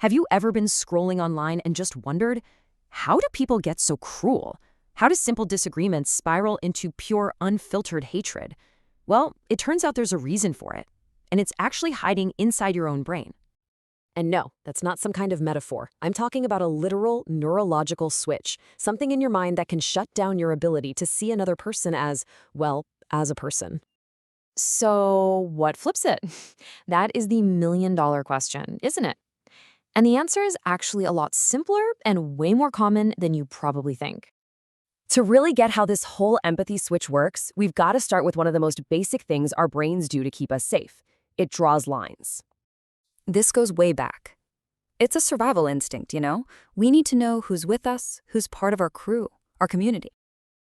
Have you ever been scrolling online and just wondered, how do people get so cruel? How do simple disagreements spiral into pure, unfiltered hatred? Well, it turns out there's a reason for it, and it's actually hiding inside your own brain. And no, that's not some kind of metaphor. I'm talking about a literal neurological switch, something in your mind that can shut down your ability to see another person as, well, as a person. So what flips it? That is the million-dollar question, isn't it? And the answer is actually a lot simpler and way more common than you probably think. To really get how this whole empathy switch works, we've got to start with one of the most basic things our brains do to keep us safe. It draws lines. This goes way back. It's a survival instinct, you know? We need to know who's with us, who's part of our crew, our community.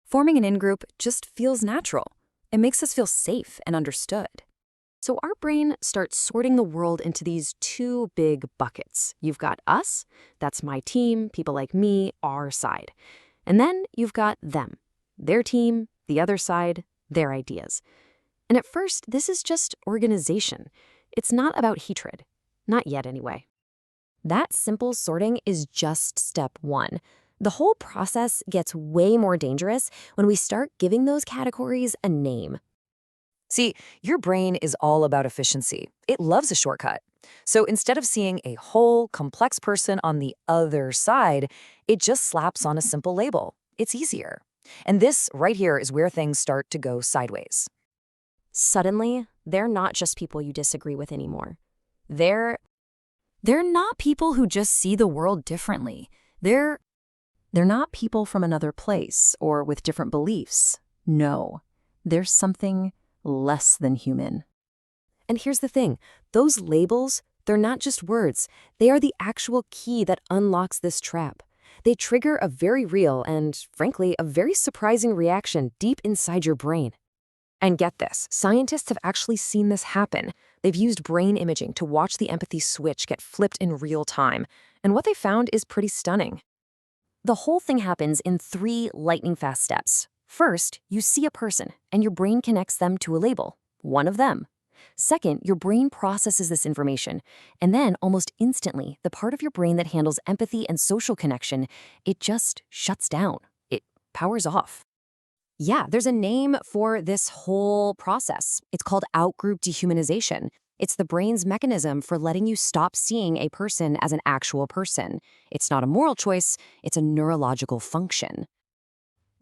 Forming an in-group just feels natural. It makes us feel safe and understood. So our brain starts sorting the world into these two big buckets. You've got us, that's my team, people like me, our side. And then you've got them, their team, the other side, their ideas. And at first, this is just organization. It's not about hatred. Not yet, anyway. That simple sorting is just step one. The whole process gets way more dangerous when we start giving those categories a name. See, your brain is all about efficiency. It loves a shortcut. So instead of seeing a whole, complex person on the other side, it just slaps on a simple label. It's easier. And this right here is where things start to go sideways. Suddenly, they're not just people you disagree with anymore. They're not people who just see the world differently. They're not people from another place or with different beliefs. No, there's something less than human. And here's the thing, those labels, they're not just words. They are the actual key that unlocks this trap. They trigger a very real and, frankly, a very surprising reaction deep inside your brain. And get this, scientists have actually seen this happen. They've used brain imaging to watch the empathy switch get flipped in real time. And what they found is pretty stunning. The whole thing happens in 3 lightning-fast steps. First, you see a person, and your brain connects them to a label, one of them. Second, your brain processes this information, and then almost instantly, the part of your brain that handles empathy and social connection, it just shuts down. It powers off. Yeah, there's a name for this whole process. It's called Out-Group Dehumanization. It's the brain's mechanism for letting you stop seeing a person as an actual person. It's not a moral choice, it's a neurological function.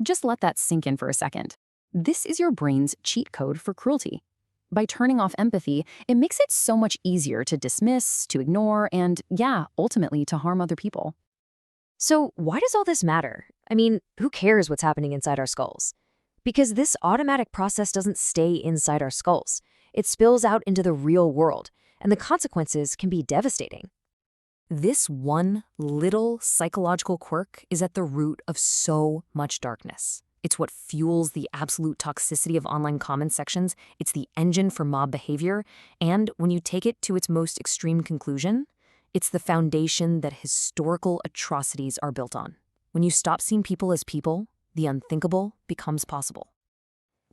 Just let that sink in for a second. This is your brain's cheat code for cruelty. By turning off empathy, it makes it so much easier to dismiss, to ignore, and, yeah, ultimately to harm other people. So why does all this matter? I mean, who cares what's happening inside our skulls? Because this automatic process doesn't stay inside our skulls. It spills out into the real world, and the consequences can be devastating. This one little psychological quirk is at the root of so much darkness. It's what fuels the absolute toxicity of online comment sections. It's the engine for mob behavior. And when you take it to its most extreme conclusion, it's the foundation that historical atrocities are built on. When you stop seeing people as people, the unthinkable becomes possible.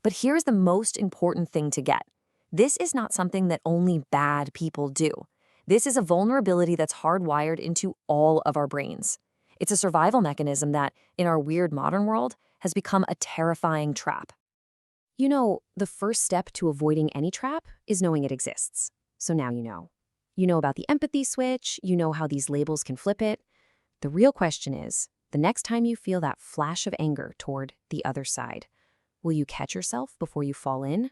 But here's the most important thing to get. This is not something that only bad people do. This is a vulnerability that's hardwired into all of our brains. It's a survival mechanism that, in our weird modern world, has become a terrifying trap. You know, the first step to avoiding any trap is knowing it exists. So now you know. You know about the empathy switch, you know how these labels can flip it. The real question is, the next time you feel that flash of anger toward the other side, will you catch yourself before you fall in?